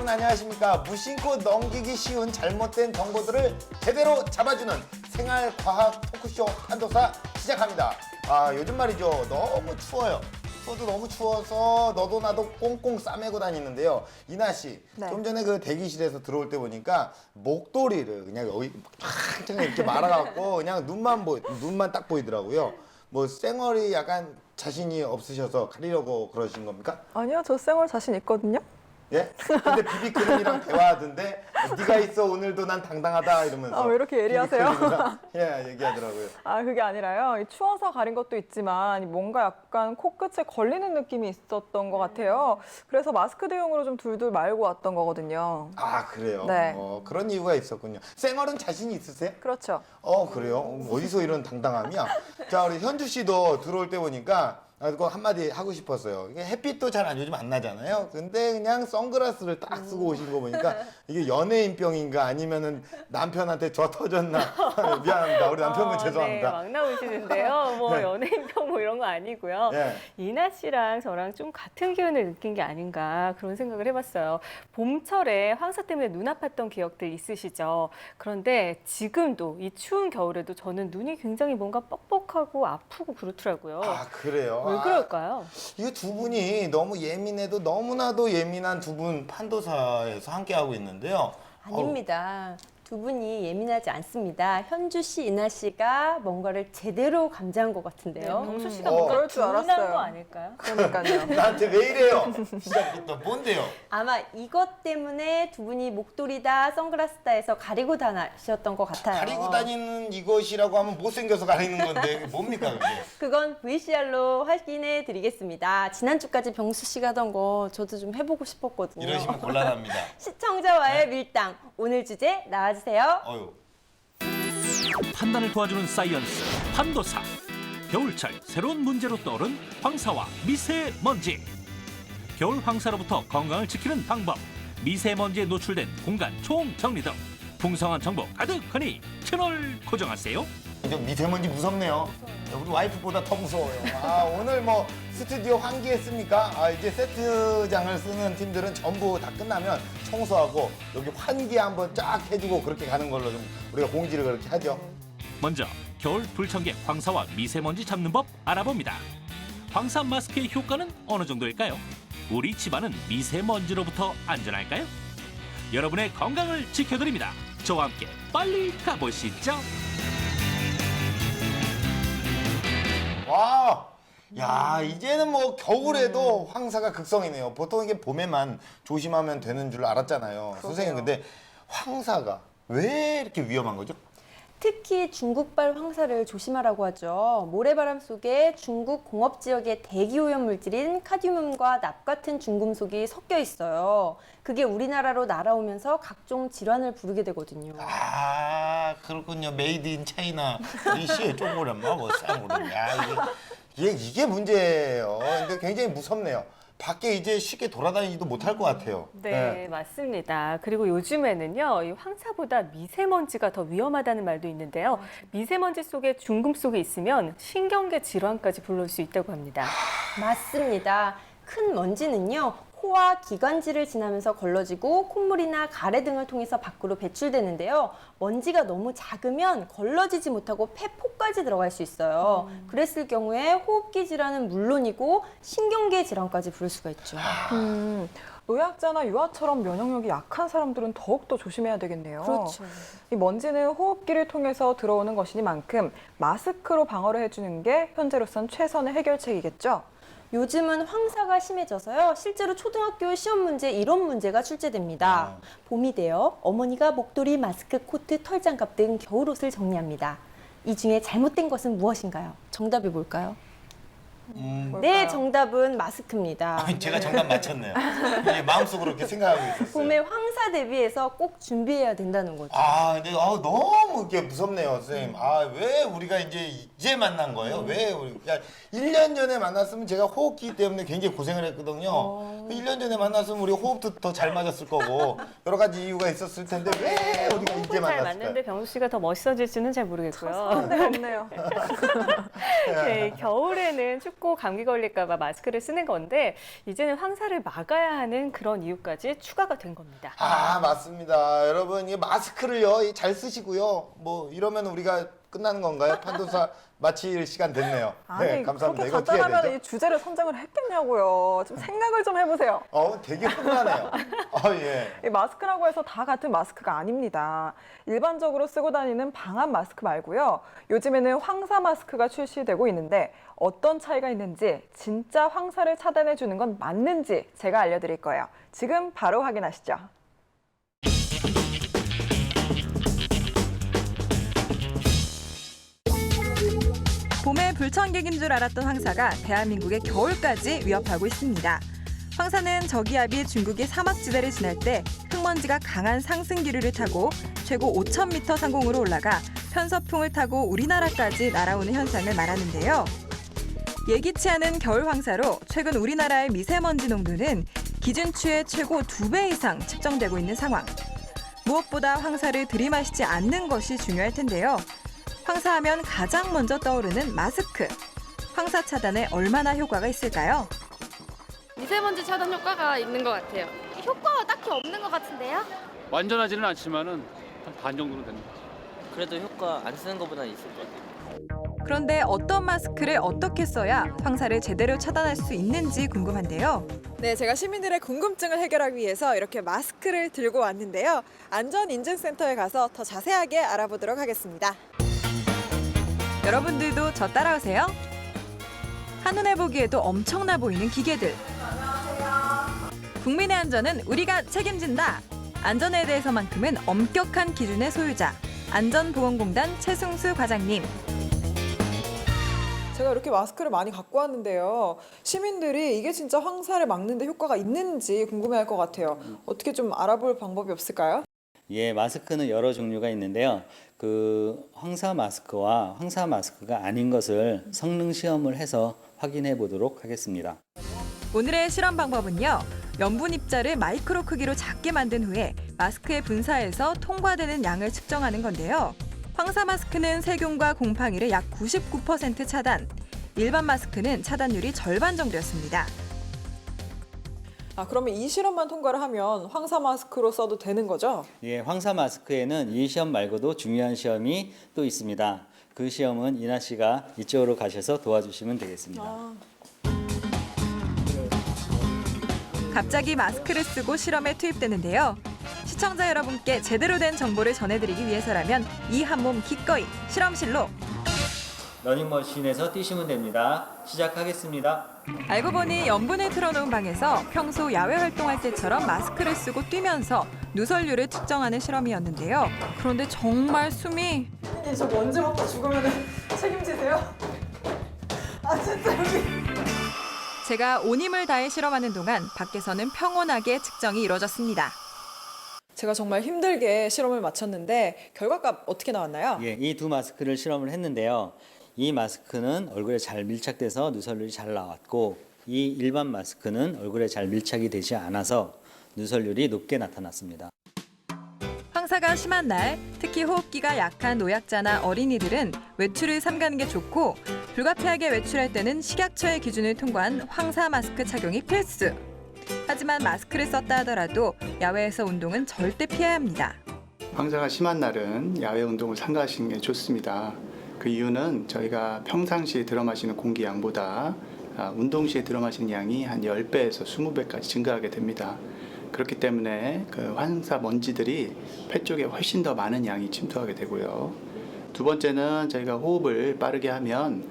여러분 안녕하십니까. 무심코 넘기기 쉬운 잘못된 정보들을 제대로 잡아주는 생활과학 토크쇼 판도사 시작합니다. 요즘 말이죠. 너무 추워요. 추워도 너무 추워서 너도 나도 꽁꽁 싸매고 다니는데요. 이나 씨, 네. 좀 전에 그 대기실에서 들어올 때 보니까 목도리를 그냥 여기 팡창 이렇게 말아갖고 그냥 눈만 딱 보이더라고요. 뭐 쌩얼이 약간 자신이 없으셔서 가리려고 그러신 겁니까? 아니요, 저 쌩얼 자신 있거든요. 예? 근데 비비크림이랑 대화하던데 네가 있어 오늘도 난 당당하다 이러면서 왜 이렇게 예리하세요? 비비크림이랑 얘기하더라고요. 그게 아니라요. 이 추워서 가린 것도 있지만 뭔가 약간 코끝에 걸리는 느낌이 있었던 것 같아요. 그래서 마스크 대용으로 좀 둘둘 말고 왔던 거거든요. 그래요? 네. 그런 이유가 있었군요. 쌩얼은 자신이 있으세요? 그렇죠. 그래요? 어디서 이런 당당함이야? 자, 우리 현주 씨도 들어올 때 보니까 그거 한마디 하고 싶었어요. 이게 햇빛도 잘 요즘 안 나잖아요. 근데 그냥 선글라스를 딱 쓰고 오신 거 보니까 이게 연예인병인가 아니면은 남편한테 저 터졌나? 미안합니다. 우리 남편분 죄송합니다. 네, 막 나오시는데요. 뭐 네. 연예인병 뭐 이런 거 아니고요. 예. 이나 씨랑 저랑 좀 같은 기운을 느낀 게 아닌가 그런 생각을 해봤어요. 봄철에 황사 때문에 눈 아팠던 기억들 있으시죠? 그런데 지금도 이 추운 겨울에도 저는 눈이 굉장히 뭔가 뻑뻑하고 아프고 그렇더라고요. 그래요? 왜 그럴까요? 이게 두 분이 너무 예민해도 너무나도 예민한 두 분 판도사에서 함께하고 있는데요. 아닙니다. 두 분이 예민하지 않습니다. 현주 씨, 이나 씨가 뭔가를 제대로 감지한 것 같은데요. 명수 씨가 어. 뭔가 그럴 줄 둔한 알았어요. 거 아닐까요? 그러니까요. 나한테 왜 이래요? 시작부터 뭔데요? 아마 이것 때문에 두 분이 목도리다, 선글라스다 해서 가리고 다니셨던 것 같아요. 가리고 다니는 이것이라고 하면 못생겨서 가리는 건데 이게 뭡니까 그게? 그건 VCR로 확인해 드리겠습니다. 지난주까지 병수 씨가 하던 거 저도 좀 해보고 싶었거든요. 이러시면 곤란합니다. 시청자와의 밀당. 오늘 주제 나와주세요. 어휴. 판단을 도와주는 사이언스 판도사. 겨울철 새로운 문제로 떠오른 황사와 미세먼지. 겨울 황사로부터 건강을 지키는 방법, 미세먼지에 노출된 공간 총정리 등 풍성한 정보 가득하니 채널 고정하세요. 좀 미세먼지 무섭네요. 우리 와이프보다 더 무서워요. 오늘 뭐 스튜디오 환기했습니까? 이제 세트장을 쓰는 팀들은 전부 다 끝나면 청소하고 여기 환기 한번 쫙 해주고 그렇게 가는 걸로 좀 우리가 공지를 그렇게 하죠. 먼저 겨울 불청객 황사와 미세먼지 잡는 법 알아봅니다. 황사 마스크의 효과는 어느 정도일까요? 우리 집안은 미세먼지로부터 안전할까요? 여러분의 건강을 지켜드립니다. 저와 함께 빨리 가보시죠. 와, 야 이제는 뭐 겨울에도 황사가 극성이네요. 보통 이게 봄에만 조심하면 되는 줄 알았잖아요. 선생님 근데 황사가 왜 이렇게 위험한 거죠? 특히 중국발 황사를 조심하라고 하죠. 모래바람 속에 중국 공업 지역의 대기오염 물질인 카드뮴과 납 같은 중금속이 섞여 있어요. 그게 우리나라로 날아오면서 각종 질환을 부르게 되거든요. 그렇군요. 메이드 인 차이나 이시에 쪼그란 뭐 쌍으로. 이게 문제예요. 근데 굉장히 무섭네요. 밖에 이제 쉽게 돌아다니지도 못할 것 같아요. 네, 맞습니다. 그리고 요즘에는요, 이 황사보다 미세먼지가 더 위험하다는 말도 있는데요. 미세먼지 속에 중금속이 있으면 신경계 질환까지 불러올 수 있다고 합니다. 맞습니다. 큰 먼지는요, 코와 기관지를 지나면서 걸러지고 콧물이나 가래 등을 통해서 밖으로 배출되는데요. 먼지가 너무 작으면 걸러지지 못하고 폐포까지 들어갈 수 있어요. 그랬을 경우에 호흡기 질환은 물론이고 신경계 질환까지 부를 수가 있죠. 노약자나 유아처럼 면역력이 약한 사람들은 더욱더 조심해야 되겠네요. 그렇죠. 이 먼지는 호흡기를 통해서 들어오는 것이니만큼 마스크로 방어를 해주는 게 현재로선 최선의 해결책이겠죠? 요즘은 황사가 심해져서요. 실제로 초등학교 시험 문제 이런 문제가 출제됩니다. 봄이 되어 어머니가 목도리, 마스크, 코트, 털장갑 등 겨울옷을 정리합니다. 이 중에 잘못된 것은 무엇인가요? 정답이 뭘까요? 네, 정답은 마스크입니다. 제가 정답 맞췄네요. 마음속으로 그렇게 생각하고 있었어요. 봄에 황사 황사 대비해서 꼭 준비해야 된다는 거죠. 아, 근데 너무 이게 무섭네요, 선생님. 아, 왜 우리가 이제 만난 거예요? 왜 우리 그러니까 1년 전에 만났으면 제가 호흡기 때문에 굉장히 고생을 했거든요. 1년 전에 만났으면 우리 호흡도 더 잘 맞았을 거고 여러 가지 이유가 있었을 텐데 왜 우리가 이제 잘 만났을까요? 맞는데 병수 씨가 더 멋있어질지는 잘 모르겠고요. 네, 없네요. 네, 겨울에는 춥고 감기 걸릴까 봐 마스크를 쓰는 건데 이제는 황사를 막아야 하는 그런 이유까지 추가가 된 겁니다. 아, 맞습니다. 여러분, 이 마스크를요, 잘 쓰시고요. 뭐 이러면 우리가 끝나는 건가요? 판도사 마칠 시간 됐네요. 아니, 감사합니다. 그렇게 이거 어떻게 해야 간단하면 되죠? 이 주제를 선정을 했겠냐고요. 좀 생각을 좀 해보세요. 되게 흥분하네요. 예. 이 마스크라고 해서 다 같은 마스크가 아닙니다. 일반적으로 쓰고 다니는 방한 마스크 말고요. 요즘에는 황사 마스크가 출시되고 있는데 어떤 차이가 있는지, 진짜 황사를 차단해 주는 건 맞는지 제가 알려드릴 거예요. 지금 바로 확인하시죠. 봄에 불청객인 줄 알았던 황사가 대한민국의 겨울까지 위협하고 있습니다. 황사는 저기압이 중국의 사막지대를 지날 때 흙먼지가 강한 상승 기류를 타고 최고 5,000m 상공으로 올라가 편서풍을 타고 우리나라까지 날아오는 현상을 말하는데요. 예기치 않은 겨울 황사로 최근 우리나라의 미세먼지 농도는 기준치의 최고 2배 이상 측정되고 있는 상황. 무엇보다 황사를 들이마시지 않는 것이 중요할 텐데요. 황사하면 가장 먼저 떠오르는 마스크. 황사 차단에 얼마나 효과가 있을까요? 미세먼지 차단 효과가 있는 것 같아요. 효과가 딱히 없는 것 같은데요? 완전하지는 않지만은 한 반 정도는 됩니다. 그래도 효과 안 쓰는 것보다는 있을 것 같아요. 그런데 어떤 마스크를 어떻게 써야 황사를 제대로 차단할 수 있는지 궁금한데요. 네, 제가 시민들의 궁금증을 해결하기 위해서 이렇게 마스크를 들고 왔는데요. 안전인증센터에 가서 더 자세하게 알아보도록 하겠습니다. 여러분들도 저 따라오세요. 한눈에 보기에도 엄청나 보이는 기계들. 국민의 안전은 우리가 책임진다. 안전에 대해서만큼은 엄격한 기준의 소유자. 안전보건공단 최승수 과장님. 제가 이렇게 마스크를 많이 갖고 왔는데요. 시민들이 이게 진짜 황사를 막는 데 효과가 있는지 궁금해할 것 같아요. 어떻게 좀 알아볼 방법이 없을까요? 예, 마스크는 여러 종류가 있는데요. 그 황사 마스크와 황사 마스크가 아닌 것을 성능 시험을 해서 확인해 보도록 하겠습니다. 오늘의 실험 방법은요. 염분 입자를 마이크로 크기로 작게 만든 후에 마스크에 분사해서 통과되는 양을 측정하는 건데요. 황사 마스크는 세균과 곰팡이를 약 99% 차단. 일반 마스크는 차단율이 절반 정도였습니다. 그러면 이 실험만 통과를 하면 황사 마스크로 써도 되는 거죠? 예, 황사 마스크에는 이 시험 말고도 중요한 시험이 또 있습니다. 그 시험은 이나 씨가 이쪽으로 가셔서 도와주시면 되겠습니다. 갑자기 마스크를 쓰고 실험에 투입되는데요. 시청자 여러분께 제대로 된 정보를 전해드리기 위해서라면 이 한 몸 기꺼이 실험실로. 러닝머신에서 뛰시면 됩니다. 시작하겠습니다. 알고 보니 염분을 틀어놓은 방에서 평소 야외 활동할 때처럼 마스크를 쓰고 뛰면서 누설률을 측정하는 실험이었는데요. 그런데 정말 숨이... 저 먼지 먹고 죽으면 책임지세요? 진짜 여기... 제가 온 힘을 다해 실험하는 동안 밖에서는 평온하게 측정이 이루어졌습니다. 제가 정말 힘들게 실험을 마쳤는데 결과가 어떻게 나왔나요? 예, 이 두 마스크를 실험을 했는데요. 이 마스크는 얼굴에 잘 밀착돼서 누설률이 잘 나왔고 이 일반 마스크는 얼굴에 잘 밀착이 되지 않아서 누설률이 높게 나타났습니다. 황사가 심한 날, 특히 호흡기가 약한 노약자나 어린이들은 외출을 삼가는 게 좋고 불가피하게 외출할 때는 식약처의 기준을 통과한 황사 마스크 착용이 필수. 하지만 마스크를 썼다 하더라도 야외에서 운동은 절대 피해야 합니다. 황사가 심한 날은 야외 운동을 삼가하시는 게 좋습니다. 그 이유는 저희가 평상시에 들어 마시는 공기 양보다 운동 시에 들어 마시는 양이 한 10배에서 20배까지 증가하게 됩니다. 그렇기 때문에 그 황사 먼지들이 폐 쪽에 훨씬 더 많은 양이 침투하게 되고요. 두 번째는 저희가 호흡을 빠르게 하면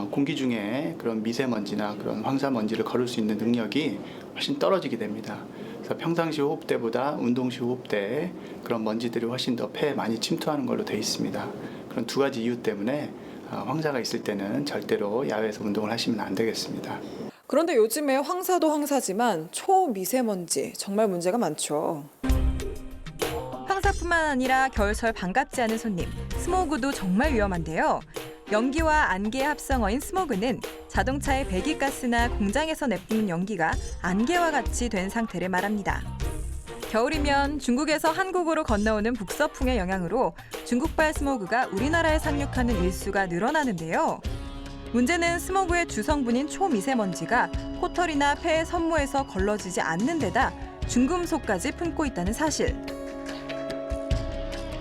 공기 중에 그런 미세먼지나 그런 황사 먼지를 걸을 수 있는 능력이 훨씬 떨어지게 됩니다. 그래서 평상시 호흡 때보다 운동 시 호흡 때 그런 먼지들이 훨씬 더 폐에 많이 침투하는 걸로 되어 있습니다. 그런 두 가지 이유 때문에 황사가 있을 때는 절대로 야외에서 운동을 하시면 안 되겠습니다. 그런데 요즘에 황사도 황사지만 초미세먼지 정말 문제가 많죠. 황사뿐만 아니라 겨울철 반갑지 않은 손님, 스모그도 정말 위험한데요. 연기와 안개의 합성어인 스모그는 자동차의 배기가스나 공장에서 내뿜는 연기가 안개와 같이 된 상태를 말합니다. 겨울이면 중국에서 한국으로 건너오는 북서풍의 영향으로 중국발 스모그가 우리나라에 상륙하는 일수가 늘어나는데요. 문제는 스모그의 주성분인 초미세먼지가 코털이나 폐의 섬무에서 걸러지지 않는 데다 중금속까지 품고 있다는 사실.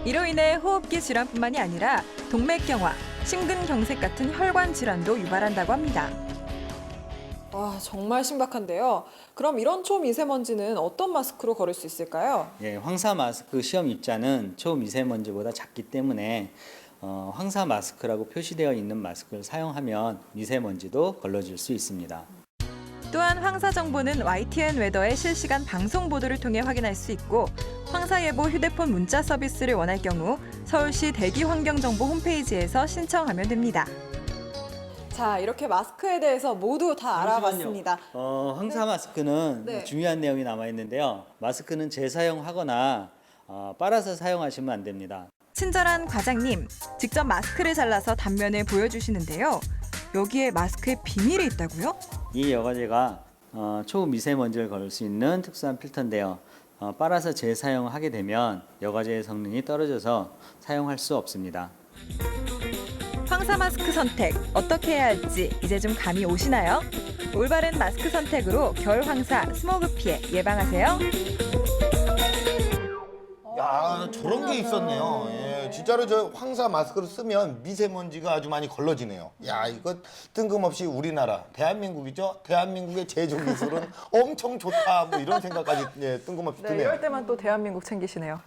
이로 인해 호흡기 질환뿐만이 아니라 동맥경화, 심근경색 같은 혈관 질환도 유발한다고 합니다. 와, 정말 신박한데요. 그럼 이런 초미세먼지는 어떤 마스크로 걸을 수 있을까요? 예, 황사 마스크 시험 입자는 초미세먼지보다 작기 때문에 황사 마스크라고 표시되어 있는 마스크를 사용하면 미세먼지도 걸러질 수 있습니다. 또한 황사 정보는 YTN 웨더의 실시간 방송 보도를 통해 확인할 수 있고 황사예보 휴대폰 문자 서비스를 원할 경우 서울시 대기환경정보 홈페이지에서 신청하면 됩니다. 자, 이렇게 마스크에 대해서 모두 다 알아봤습니다. 황사 마스크는 네. 중요한 내용이 남아 있는데요. 마스크는 재사용하거나 빨아서 사용하시면 안 됩니다. 친절한 과장님, 직접 마스크를 잘라서 단면을 보여주시는데요. 여기에 마스크에 비밀이 있다고요? 이 여과제가 초미세먼지를 걸을 수 있는 특수한 필터인데요. 빨아서 재사용하게 되면 여과제의 성능이 떨어져서 사용할 수 없습니다. 황사 마스크 선택 어떻게 해야 할지 이제 좀 감이 오시나요? 올바른 마스크 선택으로 겨울 황사, 스모그 피해 예방하세요. 야, 저런 게 있었네요. 예, 진짜로 저 황사 마스크를 쓰면 미세먼지가 아주 많이 걸러지네요. 야, 이거 뜬금없이 우리나라, 대한민국이죠? 대한민국의 제조 기술은 엄청 좋다. 뭐 이런 생각까지 뜬금없이 네, 드네요. 이럴 때만 또 대한민국 챙기시네요.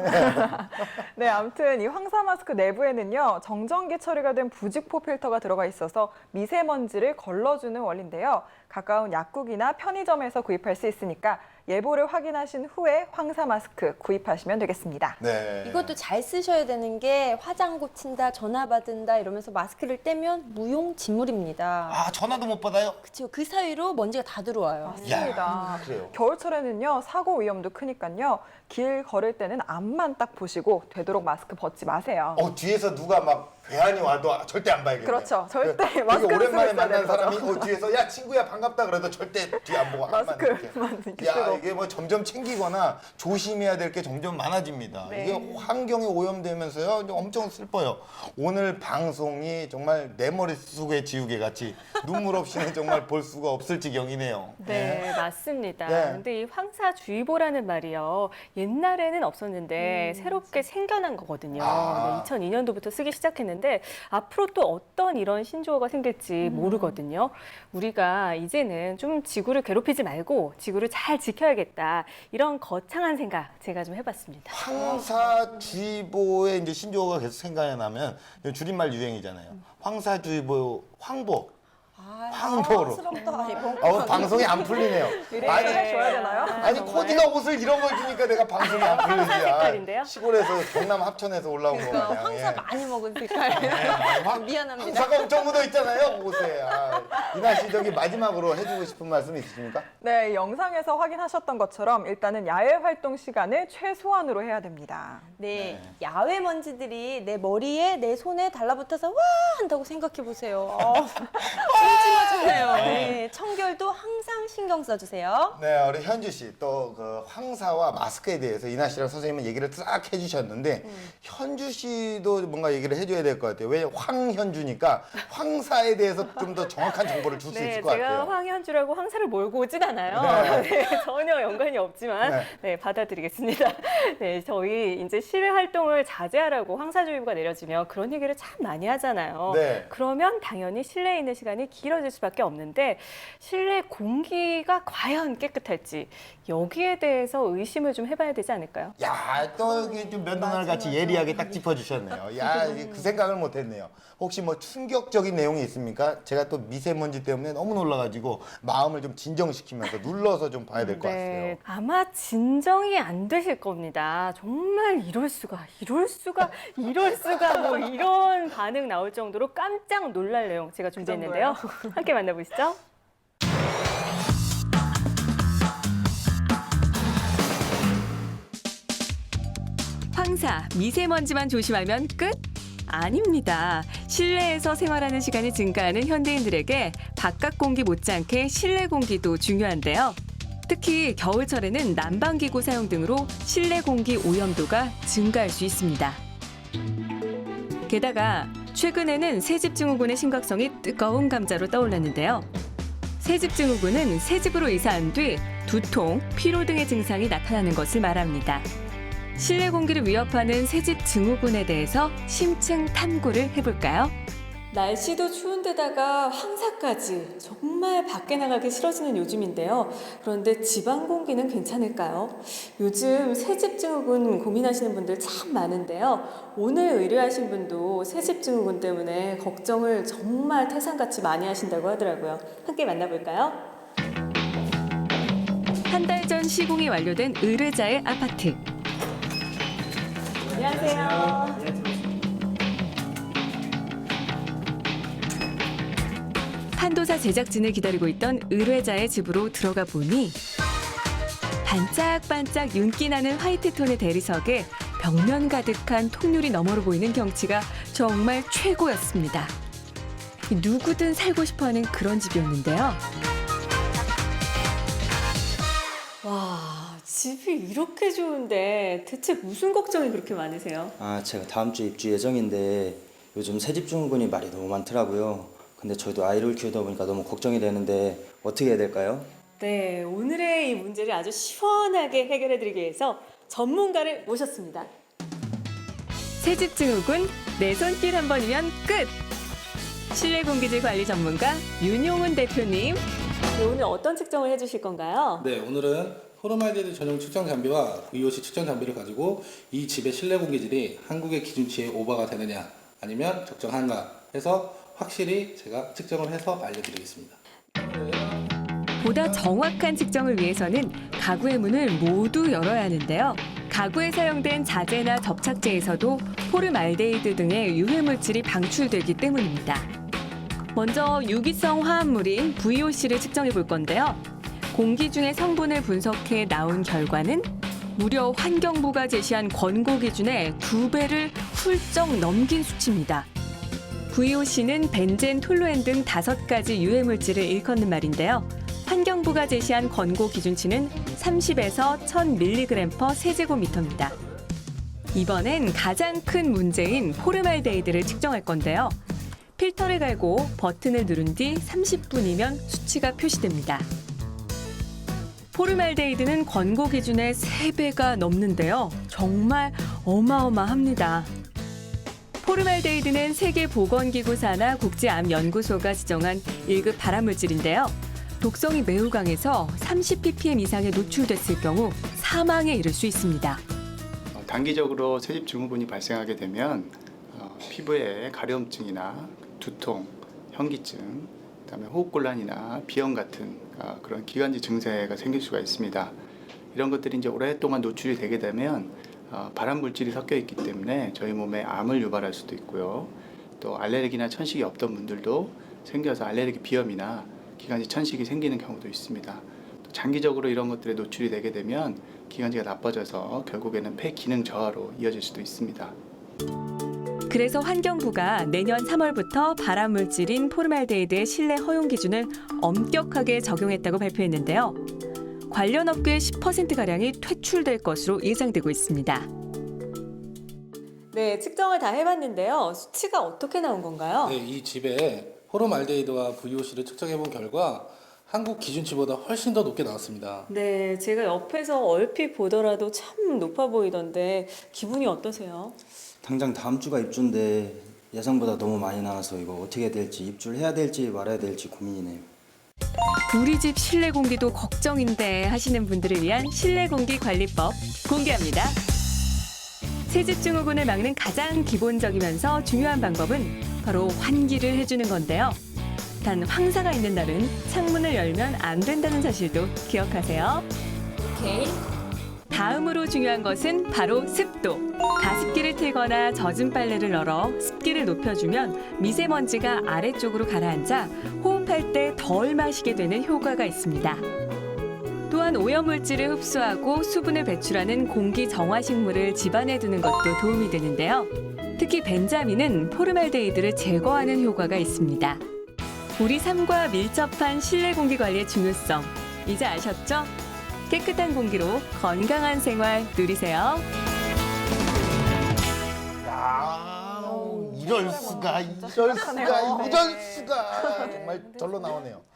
네, 아무튼 이 황사 마스크 내부에는요, 정전기 처리가 된 부직포 필터가 들어가 있어서 미세먼지를 걸러주는 원리인데요. 가까운 약국이나 편의점에서 구입할 수 있으니까 예보를 확인하신 후에 황사 마스크 구입하시면 되겠습니다. 네. 이것도 잘 쓰셔야 되는 게 화장 고친다, 전화 받은다 이러면서 마스크를 떼면 무용지물입니다. 아, 전화도 못 받아요? 그렇죠. 그 사이로 먼지가 다 들어와요. 맞습니다. 그래요. 겨울철에는요, 사고 위험도 크니까요. 길 걸을 때는 앞만 딱 보시고 되도록 마스크 벗지 마세요. 뒤에서 누가 막 괴한이 와도 절대 안 봐야겠네. 그렇죠. 절대 되게 마스크를 오랜만에 쓰고 있어야 만난 되는 사람이 거죠. 뒤에서 야 친구야 반갑다 그래도 절대 뒤 안 보고 앞만 마스크만 이렇게. 이렇게 야 쓰고. 이게 뭐 점점 챙기거나 조심해야 될 게 점점 많아집니다. 네. 이게 환경이 오염되면서요 이제 엄청 슬퍼요. 오늘 방송이 정말 내 머릿속에 지우개 같이 눈물 없이는 정말 볼 수가 없을 지경이네요. 네, 맞습니다. 네. 근데 이 황사주의보라는 말이요. 옛날에는 없었는데 새롭게 생겨난 거거든요. 아. 네, 2002년도부터 쓰기 시작했는데 앞으로 또 어떤 이런 신조어가 생길지 모르거든요. 우리가 이제는 좀 지구를 괴롭히지 말고 지구를 잘 지켜야겠다. 이런 거창한 생각 제가 좀 해봤습니다. 황사주의보의 이제 신조어가 계속 생각이 나면 줄임말 유행이잖아요. 황사주의보 황보. 황보로. 방송이 안 풀리네요. 아니, 줘야 되나요? 아니 코디가 옷을 이런 걸 주니까 내가 방송이 안 풀리지. 황사 색깔인데요? 시골에서 경남 합천에서 올라온 거 그러니까 마냥. 황사 많이 먹은 색깔. 미안합니다. 황사가 엄청 묻어 있잖아요 옷에. 이나 씨 저기 마지막으로 해주고 싶은 말씀 있으십니까? 네, 영상에서 확인하셨던 것처럼 일단은 야외 활동 시간을 최소한으로 해야 됩니다. 네, 야외 먼지들이 내 머리에 내 손에 달라붙어서 와 한다고 생각해 보세요. 찜찜하잖아요. 네, 청결도 항상 신경 써주세요. 네, 우리 현주 씨 또 그 황사와 마스크에 대해서 이나 씨랑 선생님은 얘기를 싹 해주셨는데 현주 씨도 뭔가 얘기를 해줘야 될 것 같아요. 왜 황현주니까 황사에 대해서 좀 더 정확한 정보를 줄 수 네, 있을 것 제가 같아요. 황현주라고 황사를 몰고 오진 않아요. 네. 네, 전혀 연관이 없지만 네. 네, 받아드리겠습니다. 네, 저희 이제 실외 활동을 자제하라고 황사주의보가 내려지면 그런 얘기를 참 많이 하잖아요. 네. 그러면 당연히 실내에 있는 시간이 길어질 수밖에 없는데 실내 공기가 과연 깨끗할지 여기에 대해서 의심을 좀 해봐야 되지 않을까요? 야, 또 여기 좀 면도날 같이 예리하게 딱 짚어주셨네요. 야, 그 생각을 못했네요. 혹시 뭐 충격적인 내용이 있습니까? 제가 또 미세먼지 때문에 너무 놀라가지고 마음을 좀 진정시키면서 눌러서 좀 봐야 될 것 같아요. 아마 진정이 안 되실 겁니다. 정말 이럴 수가 뭐 이런 반응 나올 정도로 깜짝 놀랄 내용 제가 준비했는데요. 함께 만나보시죠. 황사, 미세먼지만 조심하면 끝? 아닙니다. 실내에서 생활하는 시간이 증가하는 현대인들에게 바깥 공기 못지않게 실내 공기도 중요한데요. 특히 겨울철에는 난방기구 사용 등으로 실내 공기 오염도가 증가할 수 있습니다. 게다가 최근에는 새집증후군의 심각성이 뜨거운 감자로 떠올랐는데요. 새집증후군은 새집으로 이사한 뒤 두통, 피로 등의 증상이 나타나는 것을 말합니다. 실내 공기를 위협하는 새집 증후군에 대해서 심층 탐구를 해볼까요? 날씨도 추운데다가 황사까지 정말 밖에 나가기 싫어지는 요즘인데요. 그런데 지방 공기는 괜찮을까요? 요즘 새집 증후군 고민하시는 분들 참 많은데요. 오늘 의뢰하신 분도 새집 증후군 때문에 걱정을 정말 태산같이 많이 하신다고 하더라고요. 함께 만나볼까요? 한 달 전 시공이 완료된 의뢰자의 아파트. 안녕하세요. 판도사 제작진을 기다리고 있던 의뢰자의 집으로 들어가 보니 반짝반짝 윤기 나는 화이트 톤의 대리석에 벽면 가득한 통유리 너머로 보이는 경치가 정말 최고였습니다. 누구든 살고 싶어하는 그런 집이었는데요. 와, 집이 이렇게 좋은데 대체 무슨 걱정이 그렇게 많으세요? 제가 다음 주 입주 예정인데 요즘 새집증후군이 말이 너무 많더라고요. 근데 저희도 아이를 키우다 보니까 너무 걱정이 되는데 어떻게 해야 될까요? 네, 오늘의 이 문제를 아주 시원하게 해결해드리기 위해서 전문가를 모셨습니다. 새집 증후군 내 손길 한 번이면 끝! 실내 공기질 관리 전문가 윤용훈 대표님. 네, 오늘 어떤 측정을 해주실 건가요? 네, 오늘은 포름알데히드 전용 측정 장비와 VOC 측정 장비를 가지고 이 집의 실내 공기질이 한국의 기준치에 오버가 되느냐 아니면 적정한가 해서 확실히 제가 측정을 해서 알려드리겠습니다. 보다 정확한 측정을 위해서는 가구의 문을 모두 열어야 하는데요. 가구에 사용된 자재나 접착제에서도 포름알데히드 등의 유해물질이 방출되기 때문입니다. 먼저 유기성 화합물인 VOC를 측정해 볼 건데요. 공기 중의 성분을 분석해 나온 결과는 무려 환경부가 제시한 권고 기준의 2배를 훌쩍 넘긴 수치입니다. VOC는 벤젠, 톨루엔 등 5가지 유해물질을 일컫는 말인데요. 환경부가 제시한 권고 기준치는 30에서 1000mg/. 세제곱미터입니다. 이번엔 가장 큰 문제인 포름알데히드를 측정할 건데요. 필터를 갈고 버튼을 누른 뒤 30분이면 수치가 표시됩니다. 포름알데히드는 권고 기준의 3배가 넘는데요. 정말 어마어마합니다. 포름알데히드는 세계보건기구사나 국제암연구소가 지정한 1급 발암물질인데요. 독성이 매우 강해서 30ppm 이상에 노출됐을 경우 사망에 이를 수 있습니다. 단기적으로 새집 증후군이 발생하게 되면 피부에 가려움증이나 두통, 현기증, 그다음에 호흡곤란이나 비염 같은 그런 기관지 증세가 생길 수가 있습니다. 이런 것들이 이제 오랫동안 노출이 되게 되면 발암 물질이 섞여 있기 때문에 저희 몸에 암을 유발할 수도 있고요. 또 알레르기나 천식이 없던 분들도 생겨서 알레르기 비염이나 기관지 천식이 생기는 경우도 있습니다. 또 장기적으로 이런 것들에 노출이 되게 되면 기관지가 나빠져서 결국에는 폐 기능 저하로 이어질 수도 있습니다. 그래서 환경부가 내년 3월부터 발암 물질인 포름알데히드의 실내 허용 기준을 엄격하게 적용했다고 발표했는데요. 관련 업계의 10%가량이 퇴출될 것으로 예상되고 있습니다. 네, 측정을 다 해봤는데요. 수치가 어떻게 나온 건가요? 네, 이 집에 포름알데히드와 VOC를 측정해본 결과 한국 기준치보다 훨씬 더 높게 나왔습니다. 네, 제가 옆에서 얼핏 보더라도 참 높아 보이던데 기분이 어떠세요? 당장 다음 주가 입주인데 예상보다 너무 많이 나와서 이거 어떻게 해야 될지 입주를 해야 될지 말아야 될지 고민이네요. 우리 집 실내 공기도 걱정인데 하시는 분들을 위한 실내 공기 관리법 공개합니다. 새집 증후군을 막는 가장 기본적이면서 중요한 방법은 바로 환기를 해주는 건데요. 단 황사가 있는 날은 창문을 열면 안 된다는 사실도 기억하세요. 오케이. 다음으로 중요한 것은 바로 습도. 가습기를 틀거나 젖은 빨래를 널어 습기를 높여주면 미세먼지가 아래쪽으로 가라앉아 호흡할 때 덜 마시게 되는 효과가 있습니다. 또한 또한 오염물질을 흡수하고 수분을 배출하는 공기 정화식물을 집안에 두는 것도 도움이 되는데요. 특히 벤자민은 포르말데히드를 제거하는 효과가 있습니다. 우리 삶과 밀접한 실내 공기 관리의 중요성 이제 아셨죠? 깨끗한 공기로 건강한 생활 누리세요. 이럴 수가, 이럴 수가 정말 절로 나오네요.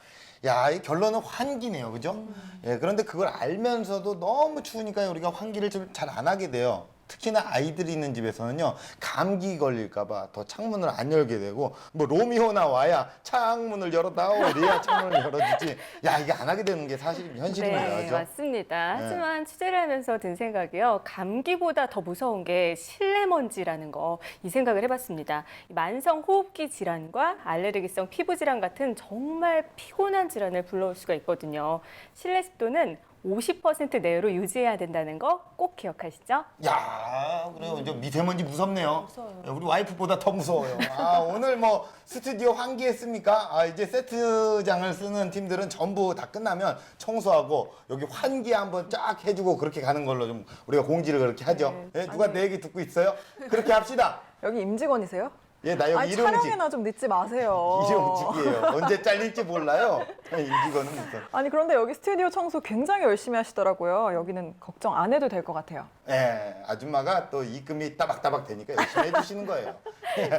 야, 이 결론은 환기네요, 그죠? 예, 그런데 그걸 알면서도 너무 추우니까 우리가 환기를 좀 잘 안 하게 돼요. 특히나 아이들이 있는 집에서는요, 감기 걸릴까봐 더 창문을 안 열게 되고, 뭐 로미오나 와야 창문을 열어다오 이래야 창문을 열어주지. 야, 이게 안 하게 되는 게 사실 현실입니다, 네, 그죠? 맞습니다. 네. 하지만 취재를 하면서 든 생각이요. 감기보다 더 무서운 게 실내 먼지라는 거, 이 생각을 해봤습니다. 만성 호흡기 질환과 알레르기성 피부 질환 같은 정말 피곤한 질환을 불러올 수가 있거든요. 실내 습도는 50% 내외로 유지해야 된다는 거 꼭 기억하시죠? 야, 그래요. 이제 미세먼지 무섭네요. 우리 와이프보다 더 무서워요. 아, 오늘 뭐 스튜디오 환기했습니까? 아, 이제 세트장을 쓰는 팀들은 전부 다 끝나면 청소하고 여기 환기 한번 쫙 해주고 그렇게 가는 걸로 좀 우리가 공지를 그렇게 하죠. 예, 누가 내 얘기 듣고 있어요? 그렇게 합시다. 여기 임직원이세요? 예, 나 여기 아니, 일용직. 촬영이나 좀 늦지 마세요. 일용직이에요. 언제 잘릴지 몰라요. 임직원은 무슨. 아니 그런데 여기 스튜디오 청소 굉장히 열심히 하시더라고요. 여기는 걱정 안 해도 될 것 같아요. 예, 아줌마가 또 입금이 따박따박 되니까 열심히 해주시는 거예요.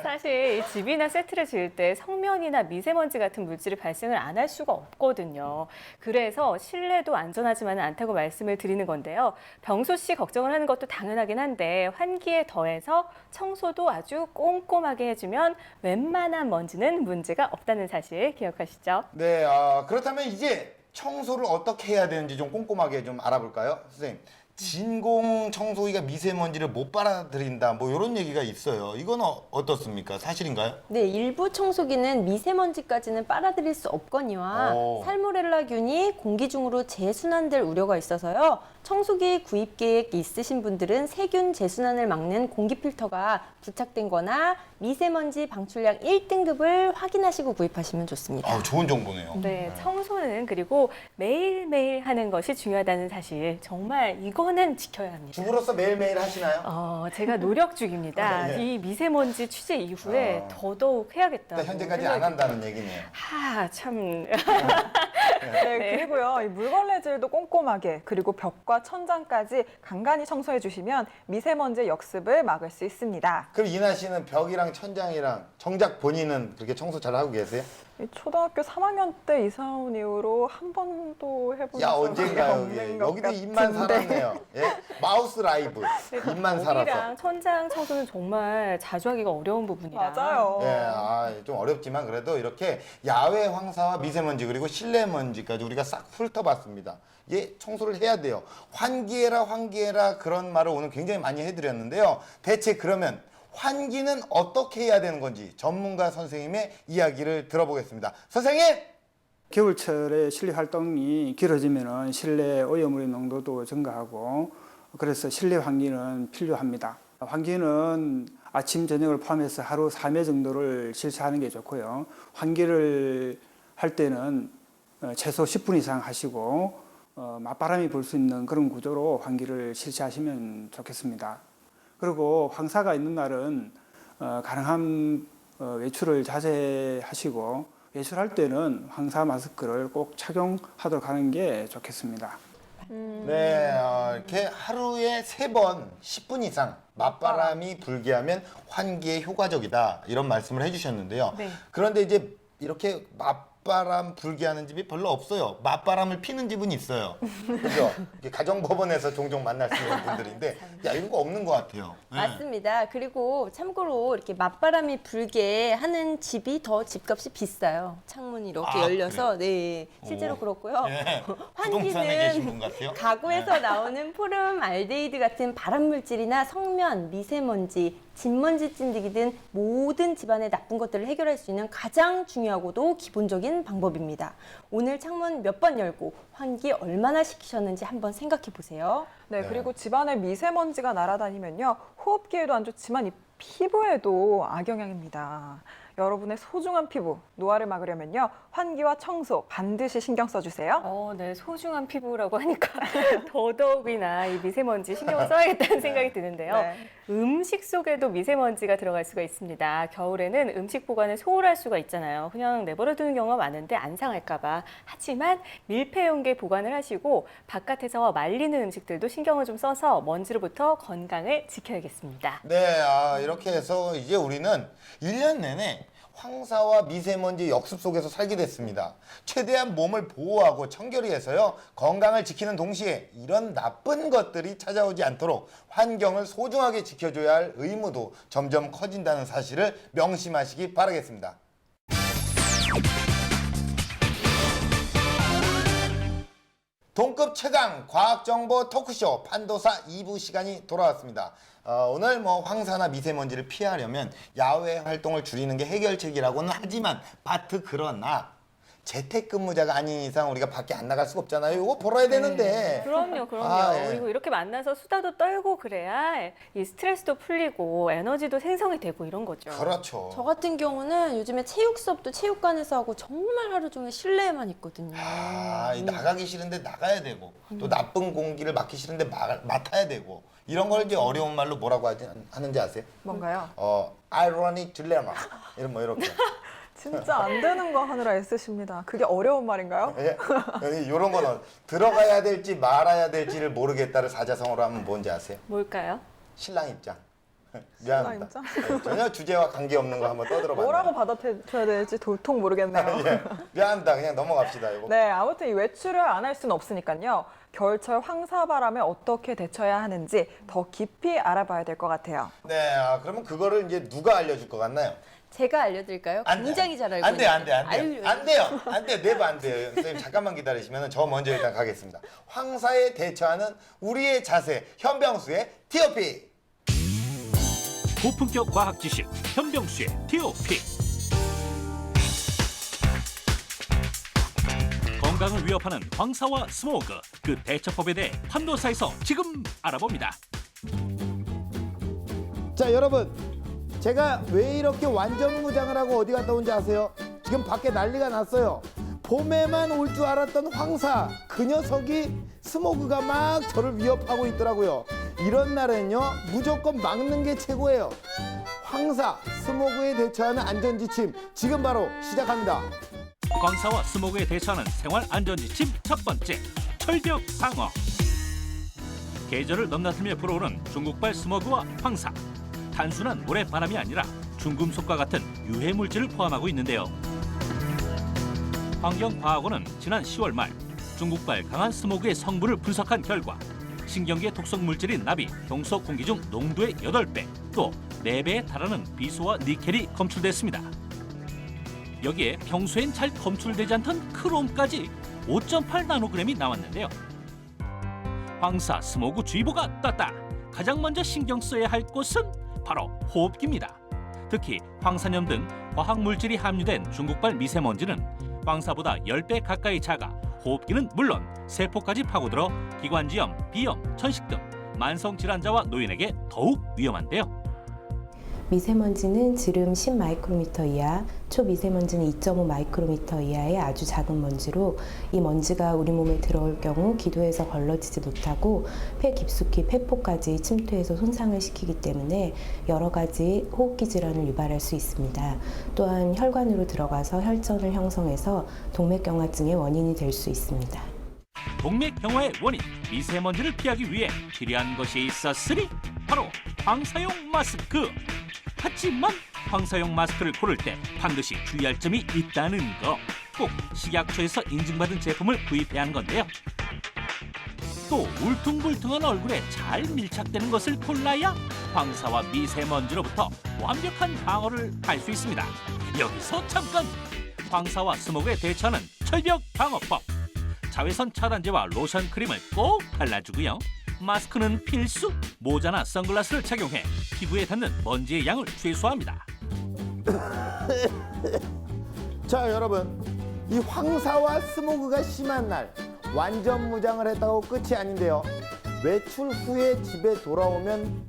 사실 이 집이나 세트를 지을 때 성면이나 미세먼지 같은 물질이 발생을 안 할 수가 없거든요. 그래서 실내도 안전하지만은 않다고 말씀을 드리는 건데요. 병소 씨 걱정을 하는 것도 당연하긴 한데 환기에 더해서 청소도 아주 꼼꼼하게 해주면 웬만한 먼지는 문제가 없다는 사실 기억하시죠? 네, 그렇다면 이제 청소를 어떻게 해야 되는지 좀 꼼꼼하게 좀 알아볼까요? 선생님, 진공 청소기가 미세먼지를 못 빨아들인다, 뭐 이런 얘기가 있어요. 이건 어떻습니까? 사실인가요? 네, 일부 청소기는 미세먼지까지는 빨아들일 수 없거니와 살모넬라균이 공기 중으로 재순환될 우려가 있어서요. 청소기 구입 계획 있으신 분들은 세균 재순환을 막는 공기 필터가 부착된 거나 미세먼지 방출량 1등급을 확인하시고 구입하시면 좋습니다. 좋은 정보네요. 네, 청소는 그리고 매일매일 하는 것이 중요하다는 사실 정말 이거는 지켜야 합니다. 주부로서 매일매일 하시나요? 제가 노력 중입니다. 예. 이 미세먼지 취재 이후에 더더욱 해야겠다. 일단 현재까지 안 한다는 얘기네요. 참. 네, 그리고요. 이 물걸레질도 꼼꼼하게 그리고 벽과 천장까지 간간히 청소해 주시면 미세먼지 역습을 막을 수 있습니다. 그럼 이나 씨는 벽이랑 천장이랑 정작 본인은 그렇게 청소 잘 하고 계세요? 이 초등학교 3학년 때 이사 온 이후로 한 번도 해본 적이 언젠가요? 없는 예. 것 여기도 입만 같은데. 살았네요. 예? 마우스 라이브. 입만 살아서. 벽이랑 천장 청소는 정말 자주 하기가 어려운 부분이라. 맞아요. 예, 좀 어렵지만 그래도 이렇게 야외 황사와 미세먼지 그리고 실내 먼지까지 우리가 싹 훑어봤습니다. 예, 청소를 해야 돼요. 환기해라 그런 말을 오늘 굉장히 많이 해드렸는데요. 대체 그러면 환기는 어떻게 해야 되는 건지 전문가 선생님의 이야기를 들어보겠습니다. 선생님! 겨울철에 실내 활동이 길어지면 실내 오염물의 농도도 증가하고 그래서 실내 환기는 필요합니다. 환기는 아침, 저녁을 포함해서 하루 3회 정도를 실시하는 게 좋고요. 환기를 할 때는 최소 10분 이상 하시고 맞바람이 불 수 있는 그런 구조로 환기를 실시하시면 좋겠습니다. 그리고 황사가 있는 날은 가능한 외출을 자제하시고 외출할 때는 황사 마스크를 꼭 착용하도록 하는 게 좋겠습니다. 네, 이렇게 하루에 3번 10분 이상 맞바람이 불게 하면 환기에 효과적이다 이런 말씀을 해주셨는데요. 네. 그런데 이제 이렇게 맞바람 불게 하는 집이 별로 없어요. 맞바람을 피는 집은 있어요. 그죠? 이게 가정법원에서 종종 만날 수 있는 분들인데 야, 이런 거 없는 것 같아요. 네. 맞습니다. 그리고 참고로 이렇게 맞바람이 불게 하는 집이 더 집값이 비싸요. 창문이 이렇게 열려서 네, 실제로 그렇고요. 네. 부동산에 계신 분 환기는 같아요. 가구에서 나오는 포름알데히드 같은 발암 물질이나 성면, 미세먼지, 진먼지 찐득이 등 모든 집안의 나쁜 것들을 해결할 수 있는 가장 중요하고도 기본적인 방법입니다. 오늘 창문 몇 번 열고 환기 얼마나 시키셨는지 한번 생각해 보세요. 네, 그리고 집안에 미세먼지가 날아다니면요. 호흡기에도 안 좋지만 이 피부에도 악영향입니다. 여러분의 소중한 피부, 노화를 막으려면요. 환기와 청소 반드시 신경 써주세요. 네, 소중한 피부라고 하니까 더더욱이나 이 미세먼지 신경을 써야겠다는 생각이 드는데요. 네. 음식 속에도 미세먼지가 들어갈 수가 있습니다. 겨울에는 음식 보관을 소홀할 수가 있잖아요. 그냥 내버려 두는 경우가 많은데 안 상할까 봐. 하지만 밀폐 용기에 보관을 하시고 바깥에서 말리는 음식들도 신경을 좀 써서 먼지로부터 건강을 지켜야겠습니다. 네, 이렇게 해서 이제 우리는 1년 내내 황사와 미세먼지 역습 속에서 살게 됐습니다. 최대한 몸을 보호하고 청결히 해서요. 건강을 지키는 동시에 이런 나쁜 것들이 찾아오지 않도록 환경을 소중하게 지켜줘야 할 의무도 점점 커진다는 사실을 명심하시기 바라겠습니다. 동급 최강 과학정보 토크쇼 판도사 2부 시간이 돌아왔습니다. 오늘 황사나 미세먼지를 피하려면 야외 활동을 줄이는 게 해결책이라고는 하지만 그러나 재택근무자가 아닌 이상 우리가 밖에 안 나갈 수가 없잖아요. 이거 벌어야 되는데. 그럼요. 예. 그리고 이렇게 만나서 수다도 떨고 그래야 이 스트레스도 풀리고 에너지도 생성이 되고 이런 거죠. 그렇죠. 저 같은 경우는 요즘에 체육 수업도 체육관에서 하고 정말 하루 종일 실내에만 있거든요. 나가기 싫은데 나가야 되고 또 나쁜 공기를 맡기 싫은데 맡아야 되고 이런 걸 이제 어려운 말로 뭐라고 하는지 아세요? 뭔가요? ironic dilemma 이렇게. 진짜 안 되는 거 하느라 애쓰십니다. 그게 어려운 말인가요? 예? 이런 거는 들어가야 될지 말아야 될지를 모르겠다를 사자성어로 하면 뭔지 아세요? 뭘까요? 신랑 입장. 미안합니다. 신랑 네, 전혀 주제와 관계없는 거 한번 떠들어봤네요. 뭐라고 받아줘야 될지 도통 모르겠네요. 예, 미안합니다. 그냥 넘어갑시다. 이거. 네, 아무튼 이 외출을 안 할 수는 없으니까요. 겨울철 황사바람에 어떻게 대처해야 하는지 더 깊이 알아봐야 될 것 같아요. 네, 그러면 그거를 이제 누가 알려줄 것 같나요? 제가 알려드릴까요? 굉장히 잘 알고 안 돼요. 있는데. 안 돼요. 내부 안 돼요. 선생님 잠깐만 기다리시면 저 먼저 일단 가겠습니다. 황사에 대처하는 우리의 자세, 현병수의 TOP. 고품격 과학 지식 현병수의 TOP. 건강을 위협하는 황사와 스모그, 그 대처법에 대해 판도사에서 지금 알아봅니다. 자, 여러분. 제가 왜 이렇게 완전 무장을 하고 어디 갔다 온지 아세요? 지금 밖에 난리가 났어요. 봄에만 올 줄 알았던 황사, 그 녀석이 스모그가 막 저를 위협하고 있더라고요. 이런 날엔요, 무조건 막는 게 최고예요. 황사, 스모그에 대처하는 안전지침, 지금 바로 시작합니다. 황사와 스모그에 대처하는 생활 안전지침 첫 번째, 철벽 방어. 계절을 넘나들며 불어오는 중국발 스모그와 황사. 단순한 모래바람이 아니라 중금속과 같은 유해 물질을 포함하고 있는데요. 환경과학원은 지난 10월 말 중국발 강한 스모그의 성분을 분석한 결과 신경계 독성 물질인 납이 평소 공기 중 농도의 8배, 또 4배에 달하는 비소와 니켈이 검출됐습니다. 여기에 평소엔 잘 검출되지 않던 크롬까지 5.8 나노그램이 나왔는데요. 황사 스모그 주의보가 떴다. 가장 먼저 신경 써야 할 곳은 바로 호흡기입니다. 특히 황산염 등 화학물질이 함유된 중국발 미세먼지는 황사보다 10배 가까이 작아 호흡기는 물론 세포까지 파고들어 기관지염, 비염, 천식 등 만성질환자와 노인에게 더욱 위험한데요. 미세먼지는 지름 10마이크로미터 이하, 초미세먼지는 2.5 마이크로미터 이하의 아주 작은 먼지로 이 먼지가 우리 몸에 들어올 경우 기도에서 걸러지지 못하고 폐 깊숙이 폐포까지 침투해서 손상을 시키기 때문에 여러 가지 호흡기 질환을 유발할 수 있습니다. 또한 혈관으로 들어가서 혈전을 형성해서 동맥경화증의 원인이 될 수 있습니다. 동맥경화의 원인, 미세먼지를 피하기 위해 필요한 것이 있었으니 바로 황사용 마스크. 하지만 황사용 마스크를 고를 때 반드시 주의할 점이 있다는 거. 꼭 식약처에서 인증받은 제품을 구입해야 하는 건데요. 또 울퉁불퉁한 얼굴에 잘 밀착되는 것을 골라야 황사와 미세먼지로부터 완벽한 방어를 할 수 있습니다. 여기서 잠깐! 황사와 스모그에 대처하는 철벽 방어법. 자외선 차단제와 로션 크림을 꼭 발라주고요. 마스크는 필수, 모자나 선글라스를 착용해 피부에 닿는 먼지의 양을 최소화합니다. 자, 여러분. 이 황사와 스모그가 심한 날 완전 무장을 했다고 끝이 아닌데요. 외출 후에 집에 돌아오면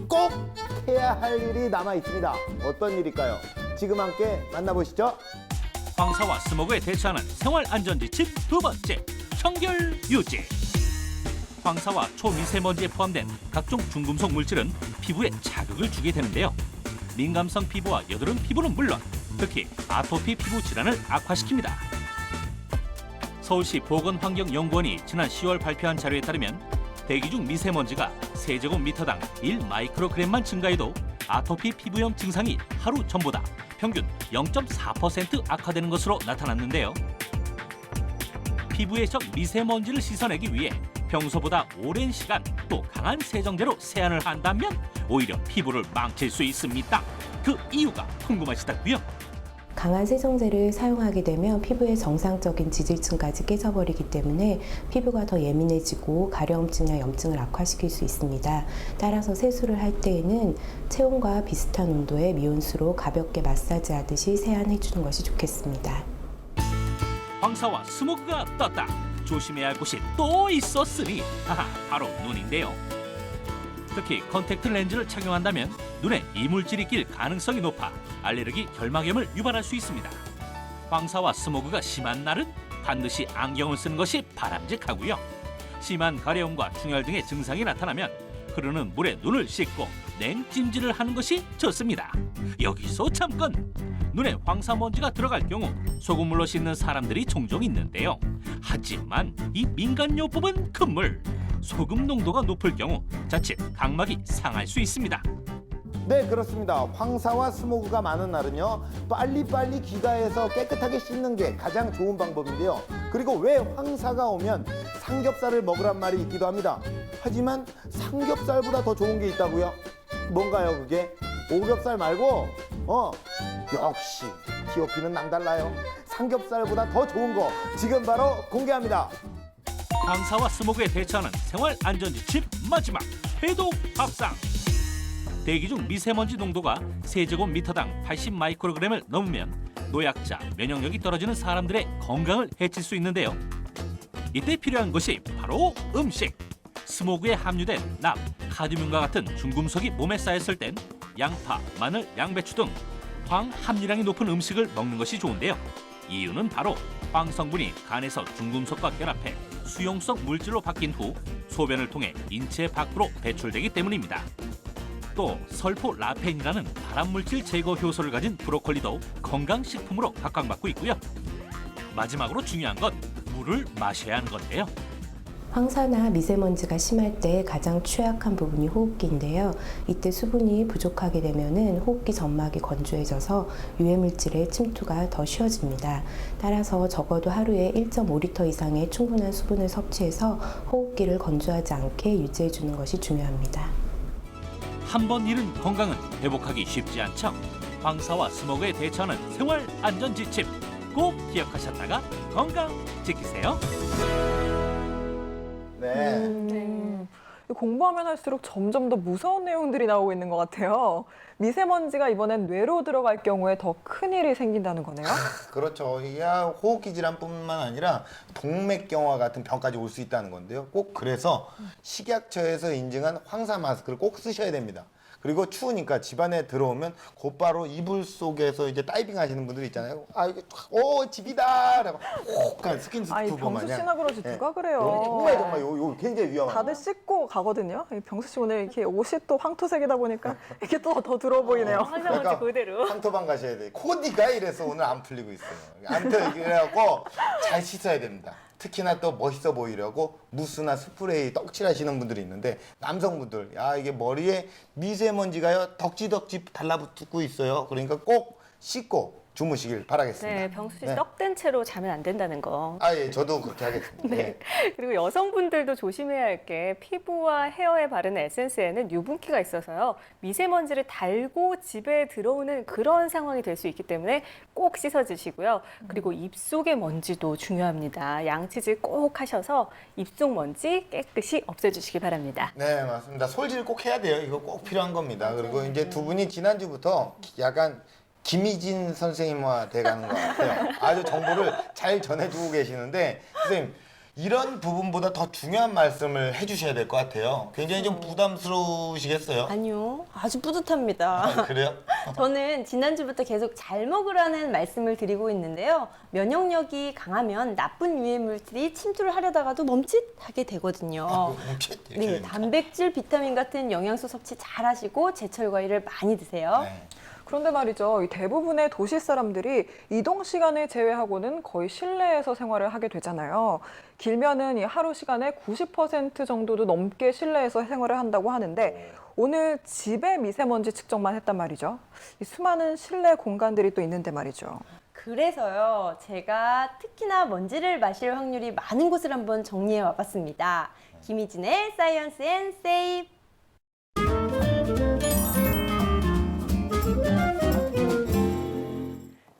꼭 해야 할 일이 남아 있습니다. 어떤 일일까요? 지금 함께 만나보시죠. 황사와 스모그에 대처하는 생활안전지침 두 번째, 청결 유지. 황사와 초미세먼지에 포함된 각종 중금속 물질은 피부에 자극을 주게 되는데요. 민감성 피부와 여드름 피부는 물론 특히 아토피 피부 질환을 악화시킵니다. 서울시 보건환경연구원이 지난 10월 발표한 자료에 따르면 대기 중 미세먼지가 세제곱미터당 1마이크로그램만 증가해도 아토피 피부염 증상이 하루 전보다 평균 0.4% 악화되는 것으로 나타났는데요. 피부의 적 미세먼지를 씻어내기 위해 평소보다 오랜 시간 또 강한 세정제로 세안을 한다면 오히려 피부를 망칠 수 있습니다. 그 이유가 궁금하시다고요? 강한 세정제를 사용하게 되면 피부의 정상적인 지질층까지 깨져버리기 때문에 피부가 더 예민해지고 가려움증이나 염증을 악화시킬 수 있습니다. 따라서 세수를 할 때에는 체온과 비슷한 온도의 미온수로 가볍게 마사지하듯이 세안해주는 것이 좋겠습니다. 황사와 스모그가 떴다. 조심해야 할 곳이 또 있었으니 바로 눈인데요. 특히 컨택트 렌즈를 착용한다면 눈에 이물질이 낄 가능성이 높아 알레르기 결막염을 유발할 수 있습니다. 황사와 스모그가 심한 날은 반드시 안경을 쓰는 것이 바람직하고요. 심한 가려움과 충혈 등의 증상이 나타나면 흐르는 물에 눈을 씻고 냉찜질을 하는 것이 좋습니다. 여기서 잠깐! 눈에 황사먼지가 들어갈 경우 소금물로 씻는 사람들이 종종 있는데요. 하지만 이 민간요법은 금물. 소금 농도가 높을 경우 자칫 각막이 상할 수 있습니다. 네, 그렇습니다. 황사와 스모그가 많은 날은요, 빨리빨리 귀가해서 깨끗하게 씻는 게 가장 좋은 방법인데요. 그리고 왜 황사가 오면 삼겹살을 먹으란 말이 있기도 합니다. 하지만 삼겹살보다 더 좋은 게 있다고요? 뭔가요, 그게? 오겹살 말고, 역시 TOP는 남달라요. 삼겹살보다 더 좋은 거 지금 바로 공개합니다. 황사와 스모그에 대처하는 생활안전지침 마지막, 해독 밥상. 대기 중 미세먼지 농도가 세제곱미터당 80마이크로그램을 넘으면 노약자, 면역력이 떨어지는 사람들의 건강을 해칠 수 있는데요. 이때 필요한 것이 바로 음식. 스모그에 함유된 납, 카드뮴과 같은 중금속이 몸에 쌓였을 땐 양파, 마늘, 양배추 등 황 함유량이 높은 음식을 먹는 것이 좋은데요. 이유는 바로 황 성분이 간에서 중금속과 결합해 수용성 물질로 바뀐 후 소변을 통해 인체 밖으로 배출되기 때문입니다. 또 설포라펜이라는 발암물질 제거 효소를 가진 브로콜리도 건강식품으로 각광받고 있고요. 마지막으로 중요한 건 물을 마셔야 하는 건데요. 황사나 미세먼지가 심할 때 가장 취약한 부분이 호흡기인데요. 이때 수분이 부족하게 되면은 호흡기 점막이 건조해져서 유해물질의 침투가 더 쉬워집니다. 따라서 적어도 하루에 1.5리터 이상의 충분한 수분을 섭취해서 호흡기를 건조하지 않게 유지해 주는 것이 중요합니다. 한 번 잃은 건강은 회복하기 쉽지 않죠. 황사와 스모그에 대처하는 생활 안전 지침 꼭 기억하셨다가 건강 지키세요. 네. 공부하면 할수록 점점 더 무서운 내용들이 나오고 있는 것 같아요. 미세먼지가 이번엔 뇌로 들어갈 경우에 더 큰일이 생긴다는 거네요. 그렇죠. 이게 호흡기 질환뿐만 아니라 동맥경화 같은 병까지 올 수 있다는 건데요. 꼭 그래서 식약처에서 인증한 황사 마스크를 꼭 쓰셔야 됩니다. 그리고 추우니까 집안에 들어오면 곧바로 이불 속에서 이제 다이빙 하시는 분들 있잖아요. 이게 집이다. 라고 혹 스킨스쿠버 병수 마냥. 씨나 그러지 누가 그래요. 정말 요 굉장히 위험한. 다들 씻고 가거든요. 병수 씨 오늘 이렇게 옷이 또 황토색이다 보니까 이게 또 더 들어 보이네요. 황사먼지 그대로. 황토방 가셔야 돼. 코디가 이래서 오늘 안 풀리고 있어요. 아무튼 그래갖고 잘 씻어야 됩니다. 특히나 또 멋있어 보이려고 무스나 스프레이 떡칠하시는 분들이 있는데 남성분들 이게 머리에 미세먼지가요 덕지덕지 달라붙고 있어요. 그러니까 꼭 씻고 주무시길 바라겠습니다. 네, 병수 씨 떡된 채로 자면 안 된다는 거. 예, 저도 그렇게 하겠습니다. 네. 그리고 여성분들도 조심해야 할 게 피부와 헤어에 바르는 에센스에는 유분기가 있어서요. 미세먼지를 달고 집에 들어오는 그런 상황이 될 수 있기 때문에 꼭 씻어주시고요. 그리고 입속의 먼지도 중요합니다. 양치질 꼭 하셔서 입속 먼지 깨끗이 없애주시기 바랍니다. 네, 맞습니다. 솔질 꼭 해야 돼요. 이거 꼭 필요한 겁니다. 그리고 이제 두 분이 지난주부터 약간 김희진 선생님화 돼가는 것 같아요. 아주 정보를 잘 전해주고 계시는데 선생님 이런 부분보다 더 중요한 말씀을 해주셔야 될 것 같아요. 굉장히 좀 부담스러우시겠어요? 아니요, 아주 뿌듯합니다. 그래요? 저는 지난주부터 계속 잘 먹으라는 말씀을 드리고 있는데요. 면역력이 강하면 나쁜 유해 물질이 침투를 하려다가도 멈칫하게 되거든요. 네, 단백질, 비타민 같은 영양소 섭취 잘 하시고 제철 과일을 많이 드세요. 네. 그런데 말이죠. 이 대부분의 도시 사람들이 이동 시간을 제외하고는 거의 실내에서 생활을 하게 되잖아요. 길면은 이 하루 시간의 90% 정도도 넘게 실내에서 생활을 한다고 하는데 오늘 집에 미세먼지 측정만 했단 말이죠. 이 수많은 실내 공간들이 또 있는데 말이죠. 그래서요, 제가 특히나 먼지를 마실 확률이 많은 곳을 한번 정리해 와봤습니다. 김희진의 사이언스 앤 세이브.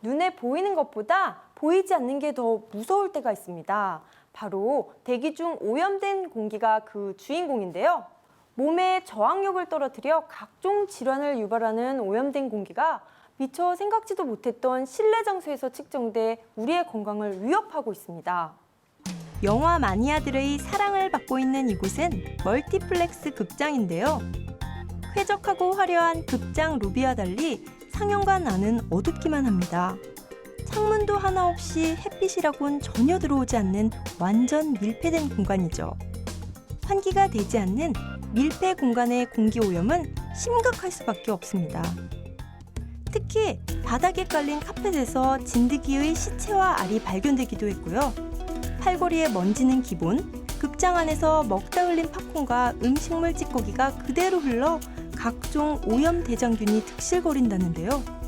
눈에 보이는 것보다 보이지 않는 게 더 무서울 때가 있습니다. 바로 대기 중 오염된 공기가 그 주인공인데요. 몸에 저항력을 떨어뜨려 각종 질환을 유발하는 오염된 공기가 미처 생각지도 못했던 실내 장소에서 측정돼 우리의 건강을 위협하고 있습니다. 영화 마니아들의 사랑을 받고 있는 이곳은 멀티플렉스 극장인데요. 쾌적하고 화려한 극장 로비와 달리 상영관 안은 어둡기만 합니다. 창문도 하나 없이 햇빛이라곤 전혀 들어오지 않는 완전 밀폐된 공간이죠. 환기가 되지 않는 밀폐 공간의 공기 오염은 심각할 수밖에 없습니다. 특히 바닥에 깔린 카펫에서 진드기의 시체와 알이 발견되기도 했고요. 팔걸이에 먼지는 기본, 극장 안에서 먹다 흘린 팝콘과 음식물 찌꺼기가 그대로 흘러 각종 오염 대장균이 득실거린다는데요.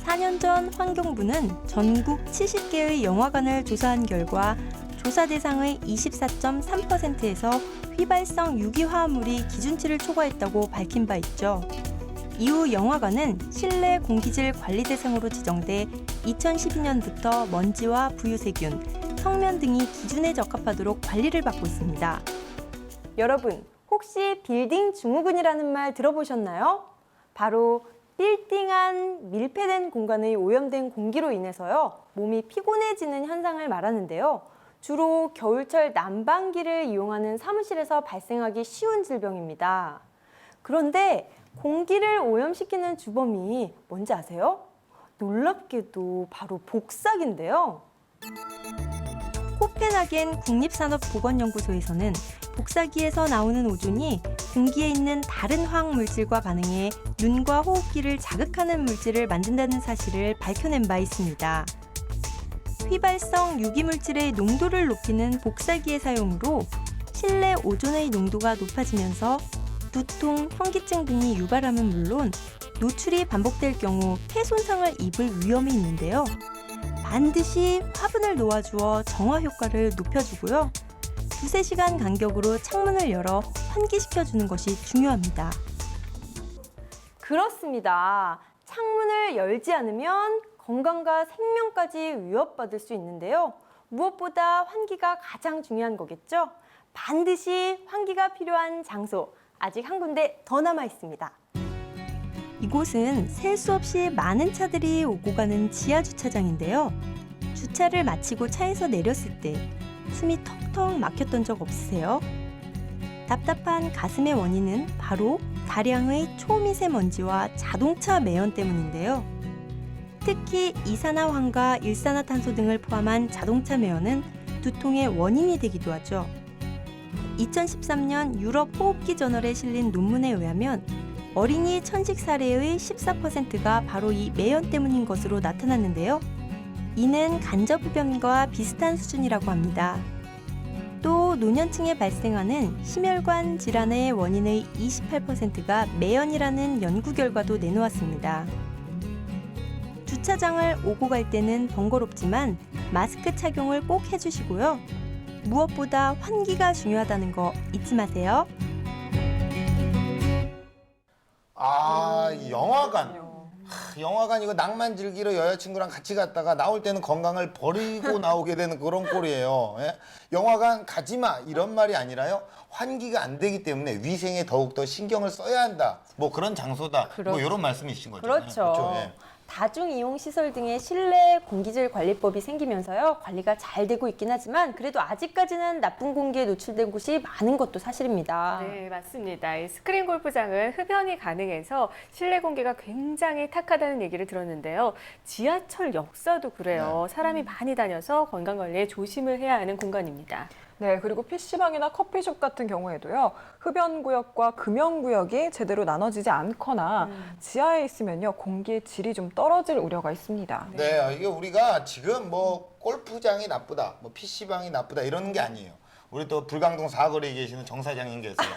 4년 전 환경부는 전국 70개의 영화관을 조사한 결과 조사 대상의 24.3%에서 휘발성 유기화합물이 기준치를 초과했다고 밝힌 바 있죠. 이후 영화관은 실내 공기질 관리 대상으로 지정돼 2012년부터 먼지와 부유세균, 성면 등이 기준에 적합하도록 관리를 받고 있습니다. 여러분, 혹시 빌딩 증후군이라는 말 들어보셨나요? 바로 빌딩한 밀폐된 공간의 오염된 공기로 인해서요, 몸이 피곤해지는 현상을 말하는데요. 주로 겨울철 난방기를 이용하는 사무실에서 발생하기 쉬운 질병입니다. 그런데 공기를 오염시키는 주범이 뭔지 아세요? 놀랍게도 바로 복사기인데요. 코펜하겐 국립산업보건연구소에서는 복사기에서 나오는 오존이 공기에 있는 다른 화학물질과 반응해 눈과 호흡기를 자극하는 물질을 만든다는 사실을 밝혀낸 바 있습니다. 휘발성 유기물질의 농도를 높이는 복사기의 사용으로 실내 오존의 농도가 높아지면서 두통, 현기증 등이 유발함은 물론 노출이 반복될 경우 폐 손상을 입을 위험이 있는데요. 반드시 화분을 놓아주어 정화 효과를 높여주고요. 2~3시간 간격으로 창문을 열어 환기시켜주는 것이 중요합니다. 그렇습니다. 창문을 열지 않으면 건강과 생명까지 위협받을 수 있는데요. 무엇보다 환기가 가장 중요한 거겠죠? 반드시 환기가 필요한 장소, 아직 한 군데 더 남아 있습니다. 이곳은 셀 수 없이 많은 차들이 오고 가는 지하 주차장인데요. 주차를 마치고 차에서 내렸을 때 숨이 턱턱 막혔던 적 없으세요? 답답한 가슴의 원인은 바로 다량의 초미세먼지와 자동차 매연 때문인데요. 특히 이산화황과 일산화탄소 등을 포함한 자동차 매연은 두통의 원인이 되기도 하죠. 2013년 유럽 호흡기 저널에 실린 논문에 의하면 어린이 천식 사례의 14%가 바로 이 매연 때문인 것으로 나타났는데요. 이는 간접흡연과 비슷한 수준이라고 합니다. 또 노년층에 발생하는 심혈관 질환의 원인의 28%가 매연이라는 연구 결과도 내놓았습니다. 주차장을 오고 갈 때는 번거롭지만 마스크 착용을 꼭 해주시고요. 무엇보다 환기가 중요하다는 거 잊지 마세요. 이 영화관. 영화관 이거 낭만 즐기러 여자친구랑 같이 갔다가 나올 때는 건강을 버리고 나오게 되는 그런 꼴이에요. 예? 영화관 가지 마 이런 말이 아니라요. 환기가 안 되기 때문에 위생에 더욱더 신경을 써야 한다. 뭐 그런 장소다. 뭐 이런 말씀이신 거죠. 그렇죠. 예. 다중이용시설 등의 실내 공기질 관리법이 생기면서요. 관리가 잘 되고 있긴 하지만 그래도 아직까지는 나쁜 공기에 노출된 곳이 많은 것도 사실입니다. 네, 맞습니다. 이 스크린 골프장은 흡연이 가능해서 실내 공기가 굉장히 탁하다는 얘기를 들었는데요. 지하철 역사도 그래요. 사람이 많이 다녀서 건강관리에 조심을 해야 하는 공간입니다. 네, 그리고 PC방이나 커피숍 같은 경우에도요. 흡연구역과 금연구역이 제대로 나눠지지 않거나 지하에 있으면요. 공기의 질이 좀 떨어질 우려가 있습니다. 네, 이게 우리가 지금 뭐 골프장이 나쁘다, 뭐 PC방이 나쁘다 이런 게 아니에요. 우리 또 불광동 사거리에 계시는 정 사장님 계세요.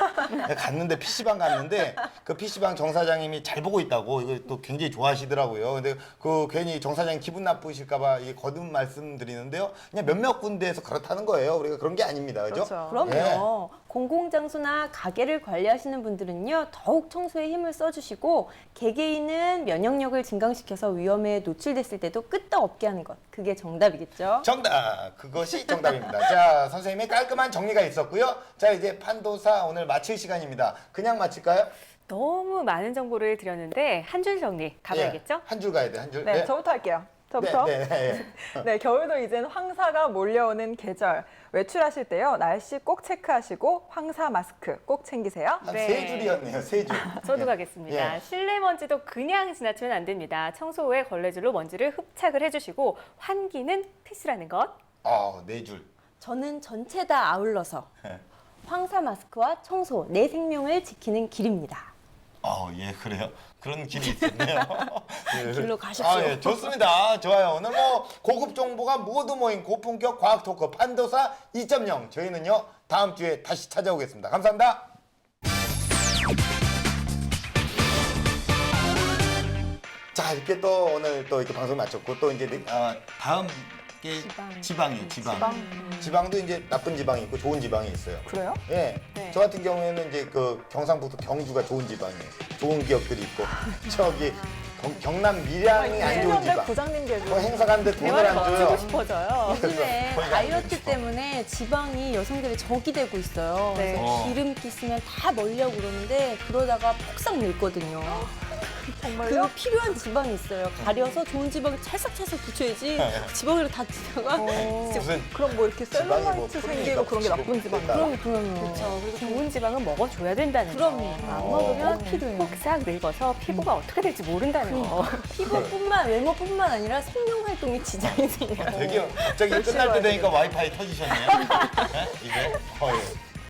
갔는데 PC방 갔는데 그 PC방 정 사장님이 잘 보고 있다고 이거 또 굉장히 좋아하시더라고요. 근데 그 괜히 정 사장님 기분 나쁘실까봐 이게 거듭 말씀드리는데요. 그냥 몇몇 군데에서 그렇다는 거예요. 우리가 그런 게 아닙니다, 그죠? 그럼요. 예. 공공장소나 가게를 관리하시는 분들은요. 더욱 청소에 힘을 써주시고 개개인은 면역력을 증강시켜서 위험에 노출됐을 때도 끄떡없게 하는 것. 그게 정답이겠죠? 정답! 그것이 정답입니다. 자, 선생님의 깔끔한 정리가 있었고요. 자, 이제 판도사 오늘 마칠 시간입니다. 그냥 마칠까요? 너무 많은 정보를 드렸는데 한 줄 정리 가봐야겠죠? 예, 한 줄 가야 돼, 한 줄. 네, 저부터 할게요. 저부터. 네. 네, 겨울도 이젠 황사가 몰려오는 계절. 외출하실 때요, 날씨 꼭 체크하시고 황사 마스크 꼭 챙기세요. 한 세 줄이었네요, 세 줄. 저도 가겠습니다. 예. 실내 먼지도 그냥 지나치면 안 됩니다. 청소 후에 걸레질로 먼지를 흡착을 해주시고 환기는 필수라는 것. 네 줄. 저는 전체 다 아울러서 황사 마스크와 청소, 내 생명을 지키는 길입니다. 예, 그래요. 그런 길이 있었네요. 길로 가십시오. 예, 좋습니다. 좋아요. 오늘 뭐 고급 정보가 모두 모인 고품격 과학 토크 판도사 2.0. 저희는요, 다음 주에 다시 찾아오겠습니다. 감사합니다. 자, 이렇게 또 오늘 또 이렇게 방송 마쳤고 또 이제 다음 게 지방이에요. 지방도 이제 나쁜 지방이 있고 좋은 지방이 있어요. 그래요? 예. 네. 저 같은 경우에는 이제 그 경상북도 경주가 좋은 지방이에요. 좋은 기업들이 있고 저기 경남 밀양이 안 좋은 지방. 부장님 계세요. 뭐 행사 가는데 돈을 대화를 안 더 줘요. 주고 싶어져요. 요즘에 거기가 안 다이어트 되고. 때문에 지방이 여성들의 적이 되고 있어요. 네. 그래서 기름기 쓰면 다 멀려고 그러는데 그러다가 폭삭 늙거든요. 정말요? 그 필요한 지방이 있어요. 가려서 좋은 지방을 찰싹찰싹 붙여야지 지방으로 다 지다가 무슨 그럼 뭐 이렇게 지방이 뭐 셀룰라이트 풀리니까 생기고 그런 게 나쁜 붙이고 지방이에요? 그럼요. 그렇죠. 그리고 좋은 지방은 먹어줘야 된다는 거. 그럼요. 안 먹으면 꼭 필요해요. 폭삭 늙어서 피부가 어떻게 될지 모른다는 거. 피부뿐만 외모뿐만 아니라 생명 활동에 지장이 생겨요. 되게 갑자기 끝날 때 되니까 와이파이 터지셨네요. 네? 이게